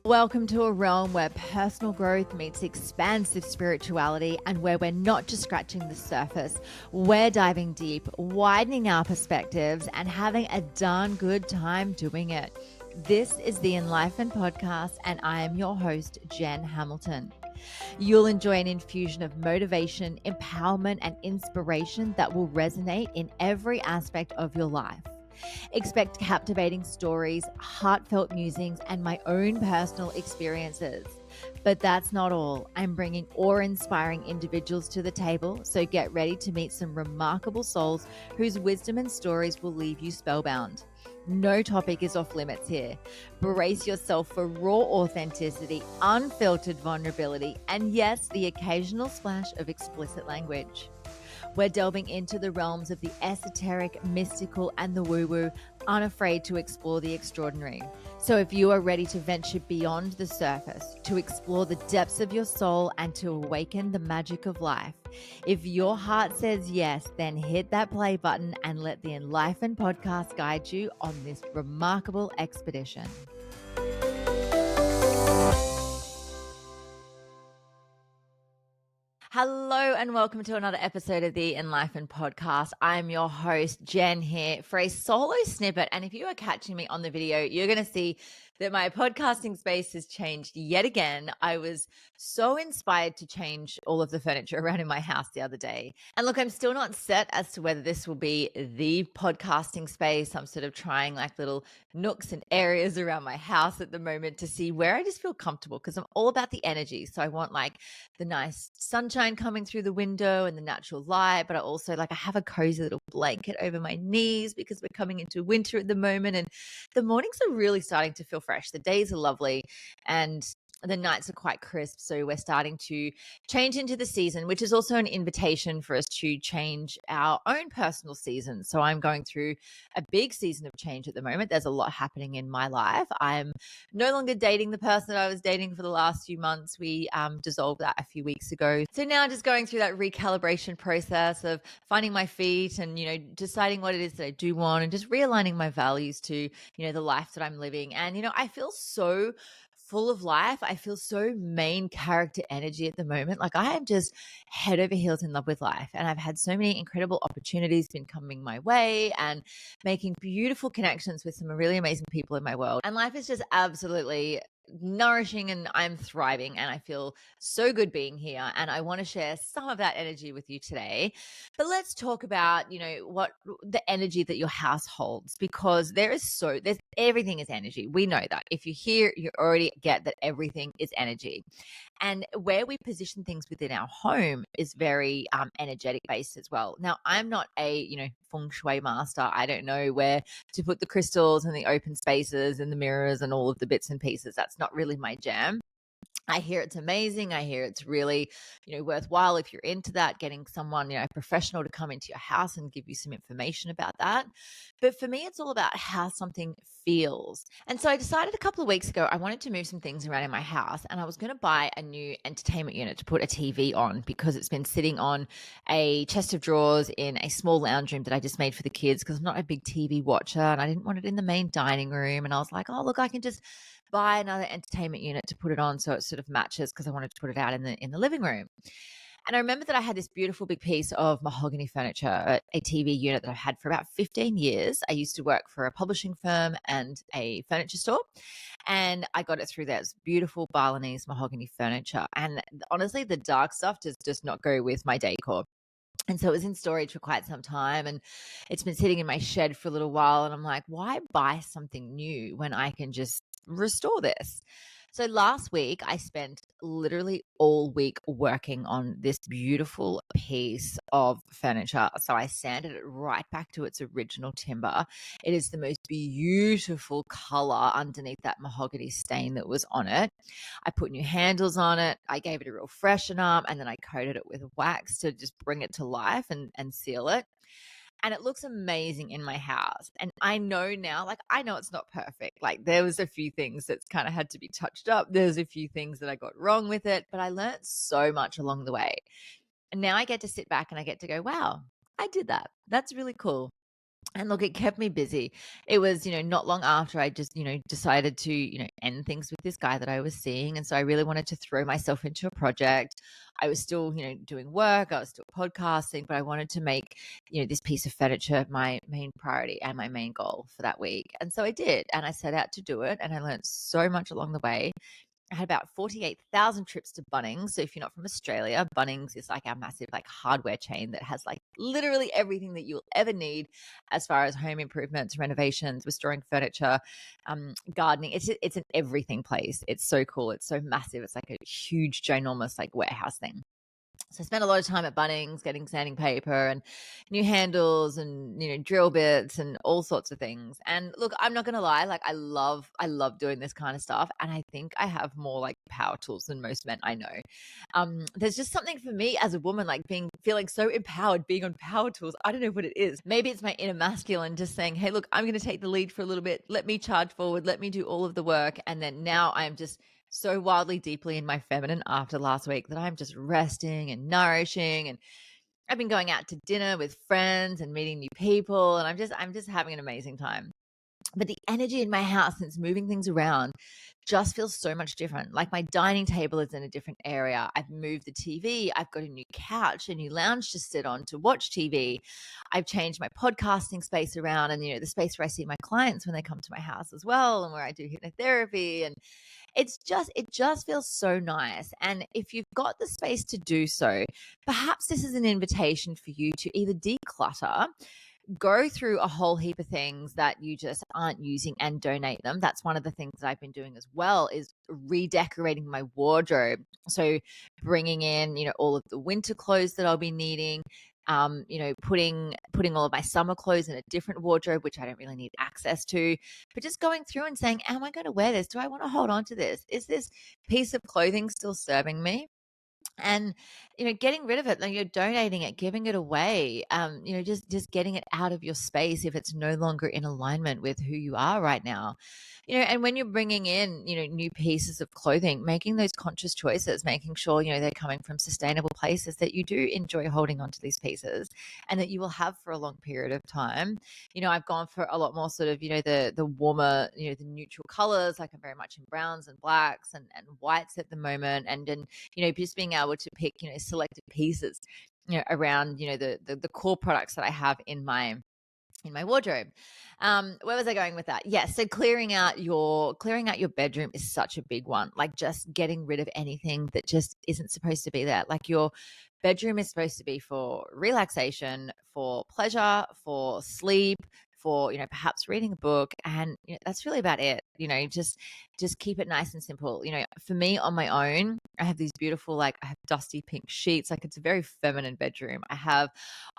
Welcome to a realm where personal growth meets expansive spirituality and where we're not just scratching the surface. We're diving deep, widening our perspectives, and having a darn good time doing it. This is the Enlightened Podcast, and I am your host, Jen Hamilton. You'll enjoy an infusion of motivation, empowerment, and inspiration that will resonate in every aspect of your life. Expect captivating stories, heartfelt musings, and my own personal experiences. But that's not all. I'm bringing awe-inspiring individuals to the table, so get ready to meet some remarkable souls whose wisdom and stories will leave you spellbound. No topic is off limits here. Brace yourself for raw authenticity, unfiltered vulnerability, and yes, the occasional splash of explicit language. We're delving into the realms of the esoteric, mystical, and the woo-woo, unafraid to explore the extraordinary. So if you are ready to venture beyond the surface, to explore the depths of your soul, and to awaken the magic of life, if your heart says yes, then hit that play button and let the Enlightened Podcast guide you on this remarkable expedition. Hello and welcome to another episode of the Enlightened Podcast. I'm your host, Jen, here for a solo snippet. And if you are catching me on the video, you're going to see that my podcasting space has changed yet again. I was so inspired to change all of the furniture around in my house the other day. And look, I'm still not set as to whether this will be the podcasting space. I'm sort of trying like little nooks and areas around my house at the moment to see where I just feel comfortable, because I'm all about the energy. So I want like the nice sunshine coming through the window and the natural light, but I also I have a cozy little blanket over my knees because we're coming into winter at the moment and the mornings are really starting to feel fresh. The days are lovely and the nights are quite crisp. So we're starting to change into the season, which is also an invitation for us to change our own personal season. So I'm going through a big season of change at the moment. There's a lot happening in my life. I'm no longer dating the person that I was dating for the last few months. We dissolved that a few weeks ago. So now just going through that recalibration process of finding my feet and, deciding what it is that I do want and just realigning my values to, the life that I'm living. And, I feel so full of life. I feel so main character energy at the moment. Like I am just head over heels in love with life. And I've had so many incredible opportunities been coming my way and making beautiful connections with some really amazing people in my world. And life is just absolutely nourishing and I'm thriving and I feel so good being here. And I want to share some of that energy with you today. But let's talk about, what the energy that your house holds, because there's everything is energy. We know that. If you're here, you already get that everything is energy. And where we position things within our home is very energetic based as well. Now, I'm not a, feng shui master. I don't know where to put the crystals and the open spaces and the mirrors and all of the bits and pieces. That's not really my jam. I hear it's amazing. I hear it's really, worthwhile if you're into that, getting someone, a professional to come into your house and give you some information about that. But for me, it's all about how something feels. And so I decided a couple of weeks ago, I wanted to move some things around in my house and I was going to buy a new entertainment unit to put a TV on because it's been sitting on a chest of drawers in a small lounge room that I just made for the kids because I'm not a big TV watcher and I didn't want it in the main dining room. And I was like, oh, look, I can just buy another entertainment unit to put it on so it sort of matches because I wanted to put it out in the living room. And I remember that I had this beautiful big piece of mahogany furniture, a TV unit that I've had for about 15 years. I used to work for a publishing firm and a furniture store, and I got it through that beautiful Balinese mahogany furniture. And honestly, the dark stuff does not go with my decor. And so it was in storage for quite some time and it's been sitting in my shed for a little while. And I'm like, why buy something new when I can just restore this? So last week, I spent literally all week working on this beautiful piece of furniture. So I sanded it right back to its original timber. It is the most beautiful color underneath that mahogany stain that was on it. I put new handles on it. I gave it a real freshen up and then I coated it with wax to just bring it to life and seal it. And it looks amazing in my house. And I know now, I know it's not perfect. There was a few things that kind of had to be touched up. There's a few things that I got wrong with it, but I learned so much along the way. And now I get to sit back and I get to go, wow, I did that. That's really cool. And look, it kept me busy. It was, not long after I just, decided to, end things with this guy that I was seeing. And so I really wanted to throw myself into a project. I was still, doing work, I was still podcasting, but I wanted to make, this piece of furniture my main priority and my main goal for that week. And so I did. And I set out to do it. And I learned so much along the way. I had about 48,000 trips to Bunnings. So if you're not from Australia, Bunnings is like our massive like hardware chain that has like literally everything that you'll ever need as far as home improvements, renovations, restoring furniture, gardening. It's an everything place. It's so cool. It's so massive. It's like a huge, ginormous like warehouse thing. So I spent a lot of time at Bunnings getting sanding paper and new handles and drill bits and all sorts of things. And look, I'm not going to lie, like I love doing this kind of stuff, and I think I have more like power tools than most men I know. There's just something for me as a woman, like feeling so empowered being on power tools. I don't know what it is. Maybe it's my inner masculine just saying, hey, look, I'm going to take the lead for a little bit. Let me charge forward. Let me do all of the work. And then now I'm just so wildly deeply in my feminine after last week that I'm just resting and nourishing, and I've been going out to dinner with friends and meeting new people, and I'm just having an amazing time. But the energy in my house since moving things around just feels so much different. Like my dining table is in a different area. I've moved the TV. I've got a new couch, a new lounge to sit on to watch TV. I've changed my podcasting space around, and the space where I see my clients when they come to my house as well, and where I do hypnotherapy. And it just feels so nice. And if you've got the space to do so, perhaps this is an invitation for you to either declutter, go through a whole heap of things that you just aren't using and donate them. That's one of the things that I've been doing as well, is redecorating my wardrobe. So bringing in, all of the winter clothes that I'll be needing, putting all of my summer clothes in a different wardrobe, which I don't really need access to, but just going through and saying, am I going to wear this? Do I want to hold on to this? Is this piece of clothing still serving me? And getting rid of it, like you're donating it, giving it away, just getting it out of your space if it's no longer in alignment with who you are right now. And when you're bringing in new pieces of clothing, making those conscious choices, making sure they're coming from sustainable places, that you do enjoy holding on to these pieces and that you will have for a long period of time. I've gone for a lot more sort of the warmer, the neutral colors. Like I'm very much in browns and blacks and whites at the moment, and just being able to pick, selected pieces, around, the core products that I have in my wardrobe. Where was I going with that? Yeah. So clearing out your bedroom is such a big one. Like just getting rid of anything that just isn't supposed to be there. Like your bedroom is supposed to be for relaxation, for pleasure, for sleep, for perhaps reading a book, and that's really about it. Just keep it nice and simple. For me on my own, I have these beautiful, like I have dusty pink sheets. Like it's a very feminine bedroom. I have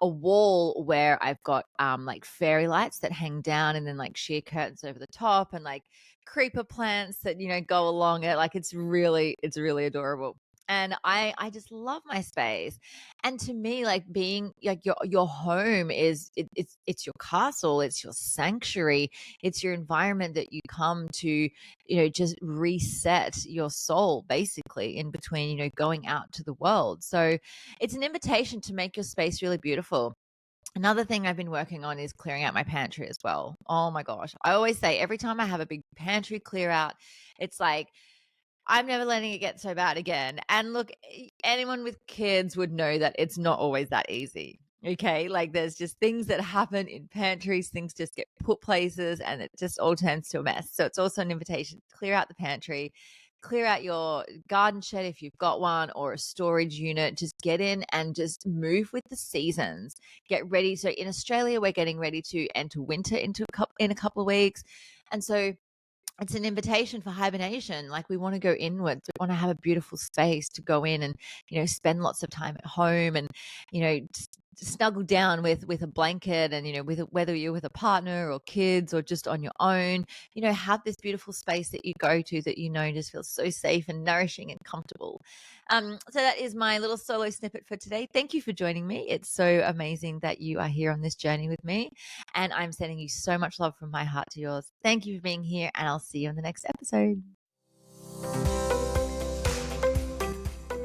a wall where I've got like fairy lights that hang down, and then like sheer curtains over the top, and like creeper plants that go along it. Like it's really adorable. And I just love my space. And to me, like being like your home is it's your castle, it's your sanctuary, it's your environment that you come to, just reset your soul basically in between, going out to the world. So it's an invitation to make your space really beautiful. Another thing I've been working on is clearing out my pantry as well. Oh my gosh. I always say every time I have a big pantry clear out, it's like I'm never letting it get so bad again. And look, anyone with kids would know that it's not always that easy. Okay. Like there's just things that happen in pantries, things just get put places, and it just all turns to a mess. So it's also an invitation to clear out the pantry, clear out your garden shed if you've got one, or a storage unit. Just get in and just move with the seasons. Get ready. So in Australia, we're getting ready to enter winter in a couple of weeks. And so it's an invitation for hibernation. Like we want to go inwards. We want to have a beautiful space to go in and, spend lots of time at home, and, snuggle down with a blanket, and, whether you're with a partner or kids or just on your own, have this beautiful space that you go to that, just feels so safe and nourishing and comfortable. So that is my little solo snippet for today. Thank you for joining me. It's so amazing that you are here on this journey with me, and I'm sending you so much love from my heart to yours. Thank you for being here, and I'll see you in the next episode.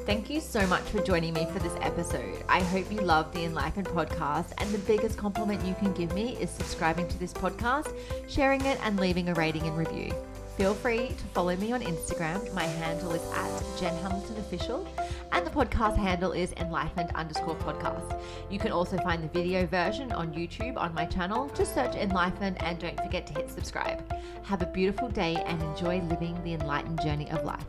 Thank you so much for joining me for this episode. I hope you love the Enlightened podcast, and the biggest compliment you can give me is subscribing to this podcast, sharing it, and leaving a rating and review. Feel free to follow me on Instagram. My handle is @JenHamiltonOfficial, and the podcast handle is enlightened_podcast. You can also find the video version on YouTube on my channel. Just search Enlightened and don't forget to hit subscribe. Have a beautiful day and enjoy living the enlightened journey of life.